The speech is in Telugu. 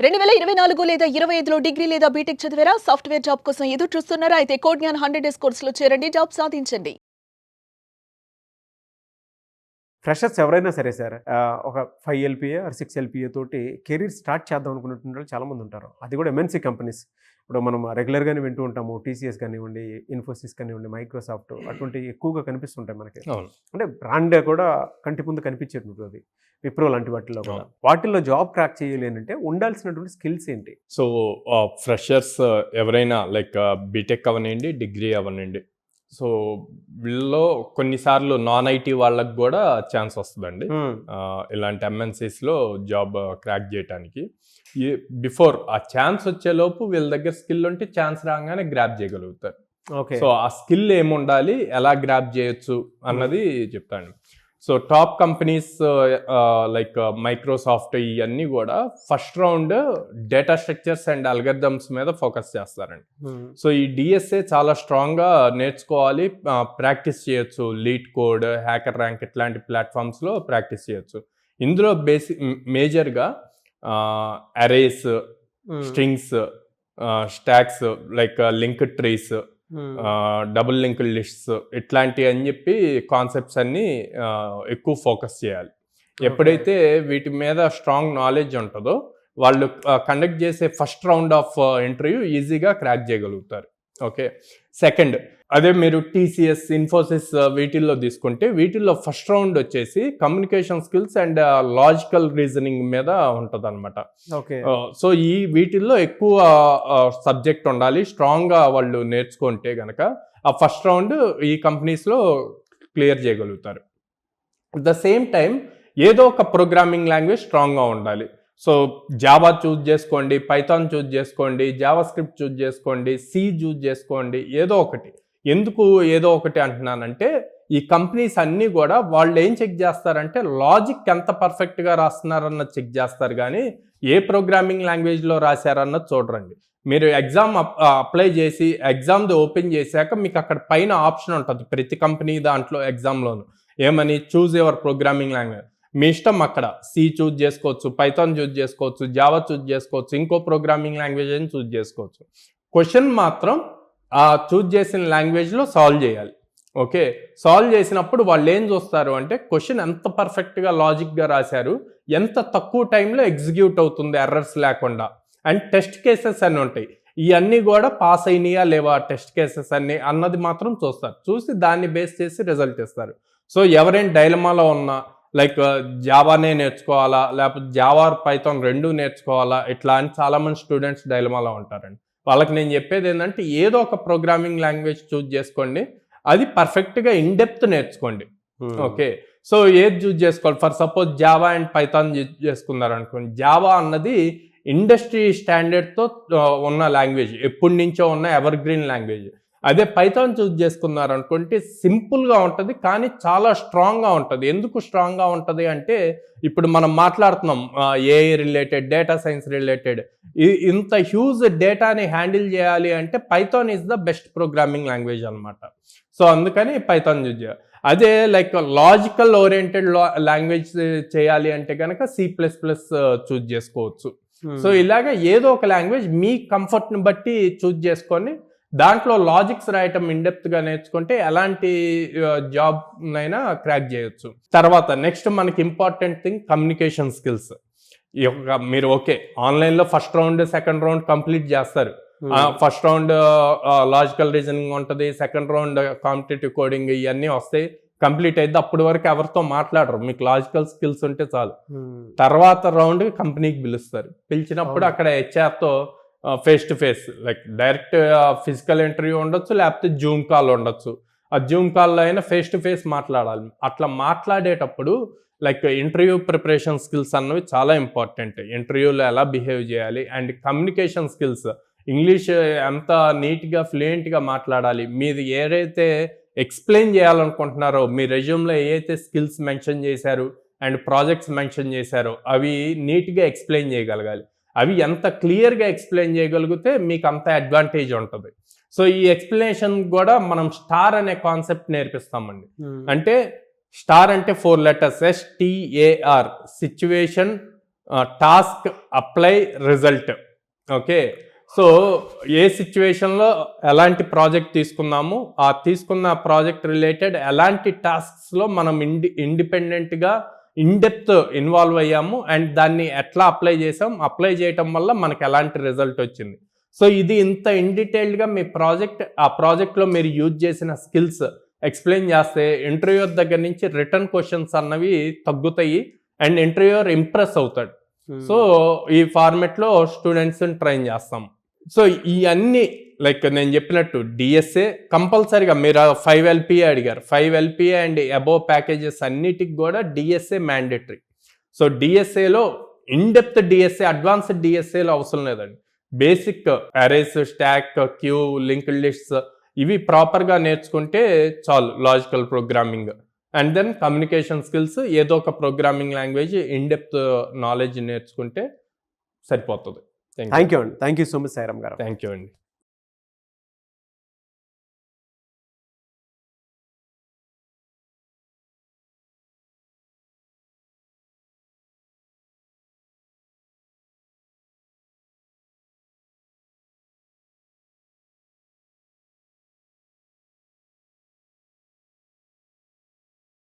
2024 లేదా 25లో డిగ్రీ లేదా బీటెక్ చదివారా? సాఫ్ట్‌వేర్ జాబ్ కోసం ఎదురు చూస్తున్నారా? అయితే కోడ్ జ్ఞాన్ 100 డేస్ కోర్సులో చేరండి. జాబ్ సాధించండి. ఫ్రెషర్స్ ఎవరైనా సరే సార్ ఒక 5 ఎల్‌పీఏ ఆర్ 6 ఎల్‌పీఏ తోటి కెరీర్ స్టార్ట్ చేద్దాం అనుకున్నటువంటి వాళ్ళు చాలామంది ఉంటారు. అది కూడా ఎంఎన్‌సీ కంపెనీస్. ఇప్పుడు మనం రెగ్యులర్‌గానే వింటూ ఉంటాము. టీసీఎస్ కానివ్వండి, ఇన్ఫోసిస్ కానివ్వండి, మైక్రోసాఫ్ట్ అటువంటి ఎక్కువగా కనిపిస్తుంటాయి మనకి. అవును. అంటే బ్రాండ్ కూడా కంటి ముందు కనిపించేటువంటి అది. విప్రో లాంటి వాటిల్లో కూడా. వాటిల్లో జాబ్ క్రాక్ చేయాలి అంటే ఉండాల్సినటువంటి స్కిల్స్ ఏంటి? సో ఫ్రెషర్స్ ఎవరైనా లైక్ బీటెక్ అవ్వనండి, డిగ్రీ అవ్వనండి. సో వీళ్ళలో కొన్నిసార్లు నాన్ ఐటీ వాళ్ళకి కూడా ఛాన్స్ వస్తుందండి. ఇలాంటి ఎంఎన్సీస్లో జాబ్ క్రాక్ చేయడానికి. బిఫోర్ ఆ ఛాన్స్ వచ్చేలోపు వీళ్ళ దగ్గర స్కిల్ ఉంటే ఛాన్స్ రాగానే గ్రాప్ చేయగలుగుతారు. ఓకే. సో ఆ స్కిల్ ఏముండాలి, ఎలా గ్రాప్ చేయొచ్చు అన్నది చెప్తాను. So top companies like Microsoft ఇవన్నీ కూడా first round data structures and algorithms మీద ఫోకస్ చేస్తారండి. సో ఈ డిఎస్ఏ చాలా స్ట్రాంగ్గా నేర్చుకోవాలి, ప్రాక్టీస్ చేయొచ్చు. లీడ్ కోడ్, హ్యాకర్ ర్యాంక్ ఇట్లాంటి ప్లాట్ఫామ్స్లో ప్రాక్టీస్ చేయొచ్చు. ఇందులో మేజర్గా arrays, strings, stocks like linked trees, double linked lists ఇట్లాంటివి అని చెప్పి కాన్సెప్ట్స్ అన్ని ఎక్కువ ఫోకస్ చేయాలి. ఎప్పుడైతే వీటి మీద స్ట్రాంగ్ నాలెడ్జ్ ఉంటుందో వాళ్ళు కండక్ట్ చేసే ఫస్ట్ రౌండ్ ఆఫ్ ఇంటర్వ్యూ ఈజీగా క్రాక్ చేయగలుగుతారు. ఓకే. సెకండ్, అదే మీరు టీసీఎస్, ఇన్ఫోసిస్ వీటిల్లో తీసుకుంటే వీటిల్లో ఫస్ట్ రౌండ్ వచ్చేసి communication skills and logical reasoning మీద ఉంటుంది అనమాట. ఓకే. సో వీటిల్లో ఎక్కువ సబ్జెక్ట్ ఉండాలి. స్ట్రాంగ్గా వాళ్ళు నేర్చుకుంటే గనక ఆ ఫస్ట్ రౌండ్ ఈ కంపెనీస్లో క్లియర్ చేయగలుగుతారు. అట్ ద సేమ్ టైం ఏదో ఒక ప్రోగ్రామింగ్ లాంగ్వేజ్ స్ట్రాంగ్గా ఉండాలి. సో జావా చూజ్ చేసుకోండి, పైథాన్ చూజ్ చేసుకోండి, జావా స్క్రిప్ట్ చూజ్ చేసుకోండి, సి చూజ్ చేసుకోండి, ఏదో ఒకటి. ఎందుకు ఏదో ఒకటి అంటున్నానంటే ఈ కంపెనీస్ అన్నీ కూడా వాళ్ళు ఏం చెక్ చేస్తారంటే లాజిక్ ఎంత పర్ఫెక్ట్గా రాస్తున్నారన్నది చెక్ చేస్తారు, కానీ ఏ ప్రోగ్రామింగ్ లాంగ్వేజ్లో రాశారన్నది చూడరండి. మీరు ఎగ్జామ్ అప్లై చేసి ఎగ్జామ్ది ఓపెన్ చేశాక మీకు అక్కడ పైన ఆప్షన్ ఉంటుంది ప్రతి కంపెనీ దాంట్లో ఎగ్జామ్లోను. ఏమని? Choose your programming language. మీ ఇష్టం, అక్కడ సి చూజ్ చేసుకోవచ్చు, పైథాన్ చూజ్ చేసుకోవచ్చు, జావా చూజ్ చేసుకోవచ్చు, ఇంకో ప్రోగ్రామింగ్ లాంగ్వేజ్ అని చూజ్ చేసుకోవచ్చు. క్వశ్చన్ మాత్రం ఆ చూజ్ చేసిన లాంగ్వేజ్లో సాల్వ్ చేయాలి. ఓకే. సాల్వ్ చేసినప్పుడు వాళ్ళు ఏం చూస్తారు అంటే క్వశ్చన్ ఎంత పర్ఫెక్ట్గా లాజిక్గా రాశారు, ఎంత తక్కువ టైంలో ఎగ్జిక్యూట్ అవుతుంది ఎర్రర్స్ లేకుండా, అండ్ టెస్ట్ కేసెస్ అన్నీ ఉంటాయి. ఇవన్నీ కూడా పాస్ అయినాయా లేవా టెస్ట్ కేసెస్ అన్నీ అన్నది మాత్రం చూస్తారు. చూసి దాన్ని బేస్ చేసి రిజల్ట్ ఇస్తారు. సో ఎవరైనా డైలమాలో ఉన్నా లైక్ జావానే నేర్చుకోవాలా లేకపోతే జావా పైథాన్ రెండు నేర్చుకోవాలా ఇట్లా అని చాలామంది స్టూడెంట్స్ డైలమాలో ఉంటారండి. వాళ్ళకి నేను చెప్పేది ఏంటంటే ఏదో ఒక ప్రోగ్రామింగ్ లాంగ్వేజ్ చూజ్ చేసుకోండి, అది పర్ఫెక్ట్గా ఇన్డెప్త్ నేర్చుకోండి. ఓకే. సో ఏది చూజ్ చేసుకోవాలి? For suppose Java and Python చేసుకున్నారు అనుకోండి. జావా అన్నది ఇండస్ట్రీ స్టాండర్డ్తో ఉన్న లాంగ్వేజ్, ఎప్పటి నుంచో ఉన్న ఎవర్ గ్రీన్ లాంగ్వేజ్. అదే పైథాన్ చూజ్ చేసుకున్నారు అనుకుంటే సింపుల్గా ఉంటుంది కానీ చాలా స్ట్రాంగ్గా ఉంటుంది. ఎందుకు స్ట్రాంగ్గా ఉంటుంది అంటే ఇప్పుడు మనం మాట్లాడుతున్నాం AI related, data science related, ఇంత హ్యూజ్ డేటాని హ్యాండిల్ చేయాలి అంటే Python is the best programming language అనమాట. సో అందుకని పైథాన్ చూజ్ చేయాలి. అదే లైక్ లాజికల్ ఓరియంటెడ్ లాంగ్వేజ్ చేయాలి అంటే కనుక C++ చూజ్ చేసుకోవచ్చు. సో ఇలాగ ఏదో ఒక లాంగ్వేజ్ మీ కంఫర్ట్ని బట్టి చూజ్ చేసుకొని దాంట్లో లాజిక్స్ రాయటం ఇన్డెప్త్గా నేర్చుకుంటే ఎలాంటి జాబ్ అయినా క్రాక్ చేయొచ్చు. తర్వాత నెక్స్ట్ మనకి ఇంపార్టెంట్ థింగ్ కమ్యూనికేషన్ స్కిల్స్. మీరు ఓకే ఆన్లైన్లో first round, second round complete చేస్తారు. ఫస్ట్ రౌండ్ లాజికల్ రీజనింగ్ ఉంటుంది, సెకండ్ రౌండ్ కాంపిటేటివ్ కోడింగ్ ఇవన్నీ వస్తాయి, కంప్లీట్ అయితే అప్పటి వరకు ఎవరితో మాట్లాడరు, మీకు లాజికల్ స్కిల్స్ ఉంటే చాలు. తర్వాత రౌండ్ కంపెనీకి పిలుస్తారు. పిలిచినప్పుడు అక్కడ హెచ్ఆర్తో face to face like direct physical interview ఉండొచ్చు, లేకపోతే జూమ్ కాల్ ఉండొచ్చు. ఆ జూమ్ కాల్లో అయినా ఫేస్ టు ఫేస్ మాట్లాడాలి. అట్లా మాట్లాడేటప్పుడు లైక్ ఇంటర్వ్యూ ప్రిపరేషన్ స్కిల్స్ అన్నవి చాలా ఇంపార్టెంట్. ఇంటర్వ్యూలో ఎలా బిహేవ్ చేయాలి అండ్ కమ్యూనికేషన్ స్కిల్స్, ఇంగ్లీష్ ఎంత నీట్గా ఫ్లూయెంట్గా మాట్లాడాలి, మీది ఏదైతే ఎక్స్ప్లెయిన్ చేయాలనుకుంటున్నారో మీ రెజ్యూమ్లో ఏదైతే స్కిల్స్ మెన్షన్ చేశారు అండ్ ప్రాజెక్ట్స్ మెన్షన్ చేశారో అవి నీట్గా ఎక్స్ప్లెయిన్ చేయగలగాలి. అవి ఎంత క్లియర్గా ఎక్స్ప్లెయిన్ చేయగలిగితే మీకు అంత అడ్వాంటేజ్ ఉంటుంది. సో ఈ ఎక్స్ప్లెనేషన్ కూడా మనం స్టార్ అనే కాన్సెప్ట్ నేర్పిస్తామండి. అంటే స్టార్ అంటే 4 letters STAR, situation, task apply result. Okay, so ఏ సిచ్యువేషన్లో ఎలాంటి ప్రాజెక్ట్ తీసుకున్నాము, ఆ తీసుకున్న ప్రాజెక్ట్ రిలేటెడ్ ఎలాంటి టాస్క్స్లో మనం ఇండిపెండెంట్గా ఇన్డెప్త్ ఇన్వాల్వ్ అయ్యాము అండ్ దాన్ని ఎట్లా అప్లై చేసాం, అప్లై చేయటం వల్ల మనకు ఎలాంటి రిజల్ట్ వచ్చింది. సో ఇది ఇంత ఇన్ డీటెయిల్డ్గా మీ ఆ ప్రాజెక్ట్లో మీరు యూజ్ చేసిన స్కిల్స్ ఎక్స్ప్లెయిన్ చేస్తే ఇంటర్వ్యూర్ దగ్గర నుంచి రిటర్న్ క్వశ్చన్స్ అన్నవి తగ్గుతాయి అండ్ ఇంటర్వ్యూర్ ఇంప్రెస్ అవుతాడు. సో ఈ ఫార్మెట్లో స్టూడెంట్స్ని ట్రైన్ చేస్తాం. సో ఇవన్నీ లైక్ నేను చెప్పినట్టు డిఎస్ఏ కంపల్సరీగా మీరు 5 LPA అడిగారు, 5 LPA అండ్ అబోవ్ ప్యాకేజెస్ అన్నిటికి కూడా డిఎస్ఏ మ్యాండేటరీ. సో డిఎస్ఏలో ఇన్డెప్త్ డిఎస్ఏ, అడ్వాన్స్డ్ డిఎస్ఏలో అవసరం లేదండి. Basic arrays, stack, queue, linked lists ఇవి ప్రాపర్గా నేర్చుకుంటే చాలు. Logical programming and then communication skills, ఏదో ఒక ప్రోగ్రామింగ్ లాంగ్వేజ్ ఇన్డెప్త్ నాలెడ్జ్ నేర్చుకుంటే సరిపోతుంది. థ్యాంక్ యూ అండి. Thank you so much Sairam garu. Thank you అండి.